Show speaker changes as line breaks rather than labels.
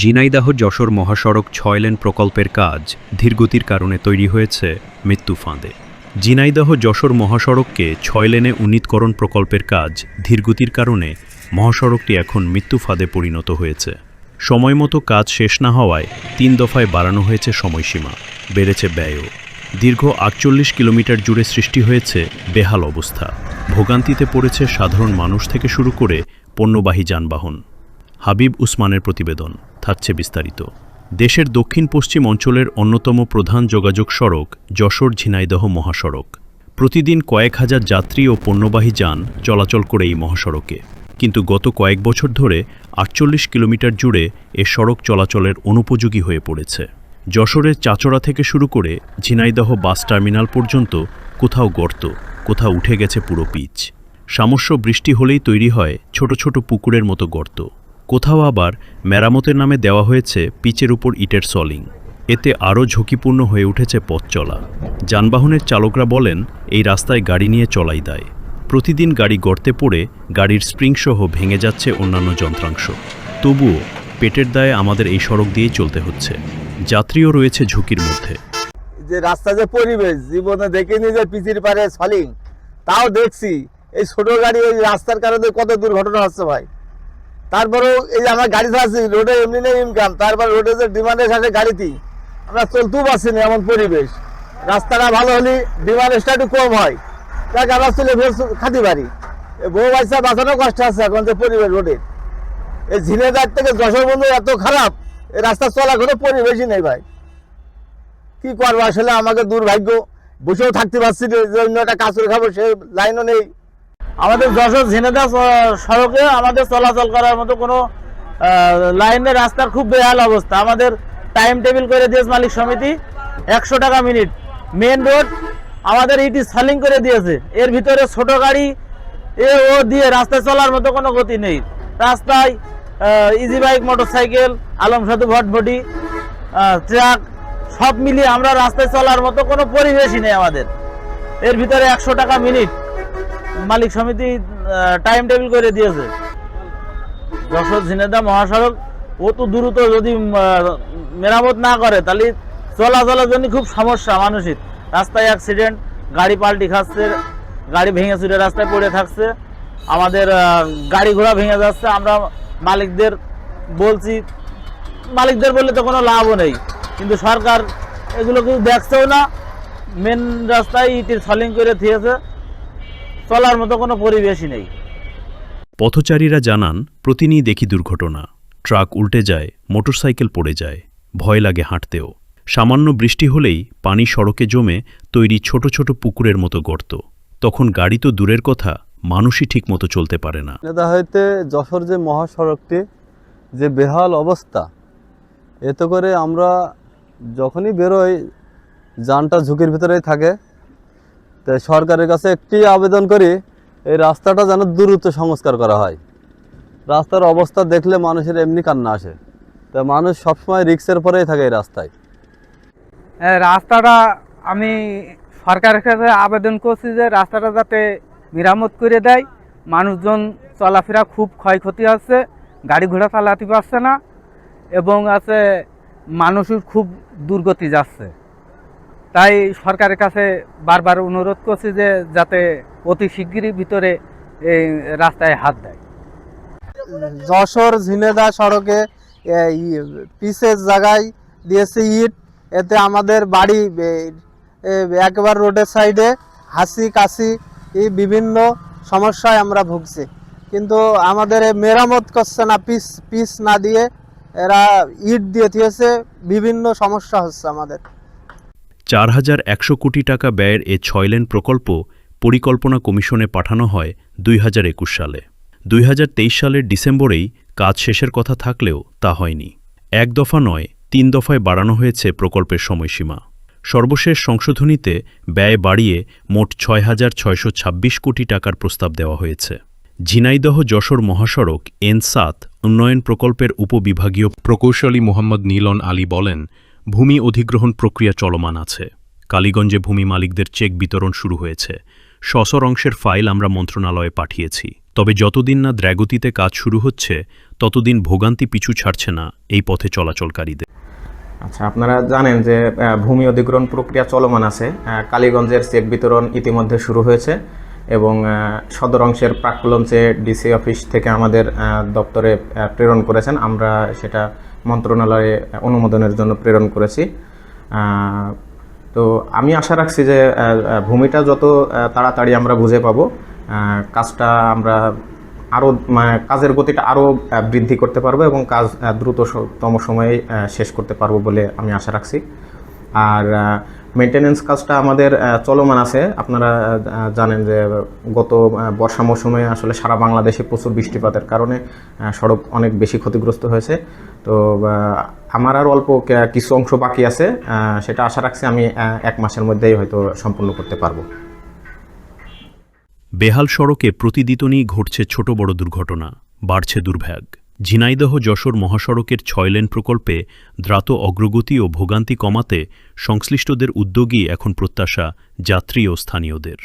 ঝিনাইদহ যশোর মহাসড়ক ৬ লেন প্রকল্পের কাজ ধীরগতির কারণে তৈরি হয়েছে মৃত্যু ফাঁদে। ঝিনাইদহ যশোর মহাসড়ককে ৬ লেনে উন্নীতকরণ প্রকল্পের কাজ ধীরগতির কারণে মহাসড়কটি এখন মৃত্যু ফাঁদে পরিণত হয়েছে। সময়মতো কাজ শেষ না হওয়ায় ৩ দফায় বাড়ানো হয়েছে সময়সীমা, বেড়েছে ব্যয়ও। দীর্ঘ ৪৮ কিলোমিটার জুড়ে সৃষ্টি হয়েছে বেহাল অবস্থা। ভোগান্তিতে পড়েছে সাধারণ মানুষ থেকে শুরু করে পণ্যবাহী যানবাহন। হাবিব উসমানের প্রতিবেদন, থাকছে বিস্তারিত। দেশের দক্ষিণ পশ্চিম অঞ্চলের অন্যতম প্রধান যোগাযোগ সড়ক যশোর ঝিনাইদহ মহাসড়ক। প্রতিদিন কয়েক হাজার যাত্রী ও পণ্যবাহী যান চলাচল করে এই মহাসড়কে, কিন্তু গত কয়েক বছর ধরে ৪৮ কিলোমিটার জুড়ে এ সড়ক চলাচলের অনুপযোগী হয়ে পড়েছে। যশোরের চাচড়া থেকে শুরু করে ঝিনাইদহ বাস টার্মিনাল পর্যন্ত কোথাও গর্ত, কোথাও উঠে গেছে পুরো পিচ। সামস্য বৃষ্টি হলেই তৈরি হয় ছোট ছোট পুকুরের মতো গর্ত। কোথাও আবার মেরামতের নামে দেওয়া হয়েছে পিচের উপর ইটের সলিং। এতে আরও ঝুঁকিপূর্ণ হয়ে উঠেছে পথ চলা। যানবাহনের চালকরা বলেন, এই রাস্তায় গাড়ি নিয়ে চলাই দায়। প্রতিদিন গাড়ি গর্তে পড়ে গাড়ির স্প্রিংসহ ভেঙে যাচ্ছে অন্যান্য যন্ত্রাংশ। তবুও পেটের দায়ে আমাদের এই সড়ক দিয়েই চলতে হচ্ছে। যাত্রীও রয়েছে ঝুঁকির মধ্যে।
যে রাস্তা যে পরিবেশ জীবনে দেখিনি যে পিচির পারে সলিং, তাও দেখছি এই ছোট গাড়ি ওই রাস্তার কারণে কত দুর্ঘটনা হচ্ছে ভাই। তারপরেও এই যে আমার গাড়ি আছে রোডে এমনি নেই ইনকাম, তারপর রোডে যে ডিমান্ডের সাথে গাড়িতেই আমরা চলতেও পারছি না। এমন পরিবেশ, রাস্তাটা ভালো হলে ডিমান্ডটা একটু কম হয়, তাকে আমরা চলে ফের খাতে পারি। বউ বাচ্চা বাঁচানো কষ্ট আছে এখন যে পরিবেশ রোডে। এই ঝিনাইদহ থেকে যশোর বন্ধু এত খারাপ, এই রাস্তা চলা কোনো পরিবেশই নেই ভাই। কি করবো আসলে, আমাকে দুর্ভাগ্য, বসেও থাকতে পারছি না, যে অন্য একটা কাঁচুর খাবো সে লাইনও নেই। আমাদের যশোর ঝিনাইদহ সড়কে আমাদের চলাচল করার মতো কোনো লাইনের রাস্তার খুব বেহাল অবস্থা। আমাদের টাইম টেবিল করে দিয়েছে মালিক সমিতি ১০০ টাকা মিনিট। মেন রোড আমাদের ইটি সলিং করে দিয়েছে, এর ভিতরে ছোট গাড়ি ও দিয়ে রাস্তায় চলার মতো কোনো গতি নেই। রাস্তায় ইজি বাইক, মোটরসাইকেল, আলম সাধু ভটভটি, ট্রাক সব মিলিয়ে আমরা রাস্তায় চলার মতো কোনো পরিবেশই নেই আমাদের। এর ভিতরে ১০০ টাকা মিনিট মালিক সমিতি টাইম টেবিল করে দিয়েছে। যশোর ঝিনাইদহ মহাসড়ক অত দ্রুত যদি মেরামত না করে তাহলে চলাচলের জন্য খুব সমস্যা মানসিক। রাস্তায় অ্যাক্সিডেন্ট, গাড়ি পাল্টি খাচ্ছে, গাড়ি ভেঙে চুরে রাস্তায় পড়ে থাকছে, আমাদের গাড়ি ঘোড়া ভেঙে যাচ্ছে। আমরা মালিকদের বলছি, মালিকদের বললে তো কোনো লাভও নেই, কিন্তু সরকার এগুলো কিছু দেখছেও না। মেন রাস্তায় ইটের সলিং করে দিয়েছে, চলার মতো কোনো পরিবেশই নেই।
পথচারীরা জানান, প্রতিদিনই দেখি দুর্ঘটনা। ট্রাক উল্টে যায়, মোটরসাইকেল পড়ে যায়, ভয় লাগে হাঁটতেও। সামান্য বৃষ্টি হলেই পানি সড়কে জমে তৈরি ছোট ছোট পুকুরের মতো গর্ত। তখন গাড়ি তো দূরের কথা, মানুষই ঠিক মতো চলতে পারে না।
হইতে যশোর যে মহাসড়কটি যে বেহাল অবস্থা, এতে করে আমরা যখনই বেরোই যানটা ঝুঁকির ভিতরেই থাকে। তাই সরকারের কাছে একটি আবেদন করি, এই রাস্তাটা যেন দ্রুত সংস্কার করা হয়। রাস্তার অবস্থা দেখলে মানুষের এমনি কান্না আসে। তাই মানুষ সবসময় রিক্সের পরেই থাকে এই রাস্তায়।
রাস্তাটা আমি সরকারের কাছে আবেদন করছি যে রাস্তাটা যাতে মেরামত করে দেয়। মানুষজন চলাফেরা খুব ক্ষয়ক্ষতি হচ্ছে, গাড়ি ঘোড়া চালাতে পারছে না, এবং আছে মানুষের খুব দুর্গতি যাচ্ছে। তাই সরকারের কাছে বারবার অনুরোধ করছি যে যাতে অতি শিগগিরই ভিতরে এই রাস্তায় হাত দেয়।
যশোর ঝিনাইদহ সড়কে পিচের জায়গায় দিয়েছে ইট, এতে আমাদের বাড়ি একবার রোডের সাইডে হাসি কাশি এই বিভিন্ন সমস্যায় আমরা ভুগছি, কিন্তু আমাদের মেরামত করছে না। পিচ না দিয়ে এরা ইট দিয়ে দিয়েছে, বিভিন্ন সমস্যা হচ্ছে আমাদের।
৪,১০০ কোটি টাকা ব্যয়ের এ ৬ লেন প্রকল্প পরিকল্পনা কমিশনে পাঠানো হয় ২০২১ সালে। ২০২৩ সালের ডিসেম্বরেই কাজ শেষের কথা থাকলেও তা হয়নি। ১ দফা নয়, ৩ দফায় বাড়ানো হয়েছে প্রকল্পের সময়সীমা। সর্বশেষ সংশোধনীতে ব্যয় বাড়িয়ে মোট ৬,৬২৬ কোটি টাকার প্রস্তাব দেওয়া হয়েছে। ঝিনাইদহ যশোর মহাসড়ক N7 উন্নয়ন প্রকল্পের উপবিভাগীয় প্রকৌশলী মোহাম্মদ নীলন আলী বলেন, ভূমি অধিগ্রহণ প্রক্রিয়া চলমান আছে। কালীগঞ্জে ভূমি মালিকদের চেক বিতরণ শুরু হয়েছে। ৬০০ অংশের ফাইল আমরা মন্ত্রণালয়ে পাঠিয়েছি। তবে যতদিন না দ্রুতগতিতে কাজ শুরু হচ্ছে ততদিন ভোগান্তি পিছু ছাড়ছে না এই পথে চলাচলকারীদের।
আচ্ছা, আপনারা জানেন যে ভূমি অধিগ্রহণ প্রক্রিয়া চলমান আছে। কালীগঞ্জের চেক বিতরণ ইতিমধ্যে শুরু হয়েছে এবং সদর অংশের প্রাক লঞ্চে ডিসি অফিস থেকে আমাদের দপ্তরে প্রেরণ করেছেন। আমরা সেটা মন্ত্রণালয়ে অনুমোদনের জন্য প্রেরণ করেছি। তো আমি আশা রাখছি যে ভূমিটা যত তাড়াতাড়ি আমরা বুঝে পাবো, কাজটা আমরা আরও কাজের গতিটা আরও বৃদ্ধি করতে পারবো এবং কাজ দ্রুততম সময়ে শেষ করতে পারবো বলে আমি আশা রাখছি। আর মেনটেনেন্স কাজটা আমাদের চলমান আছে। আপনারা জানেন যে গত বর্ষা মৌসুমে আসলে সারা বাংলাদেশে প্রচুর বৃষ্টিপাতের কারণে সড়ক অনেক বেশি ক্ষতিগ্রস্ত হয়েছে। তো আমার আর অল্প কিছু অংশ বাকি আছে, সেটা আশা রাখছি আমি 1 মাসের মধ্যেই হয়তো সম্পূর্ণ করতে পারবো।
বেহাল সড়কে প্রতিদিনই ঘটছে ছোট বড় দুর্ঘটনা, বাড়ছে দুর্ভোগ। ঝিনাইদহ যশোর মহাসড়কের 6 লেন প্রকল্পে দ্রুত অগ্রগতি ও ভোগান্তি কমাতে সংশ্লিষ্টদের উদ্যোগই এখন প্রত্যাশা যাত্রী ও স্থানীয়দের।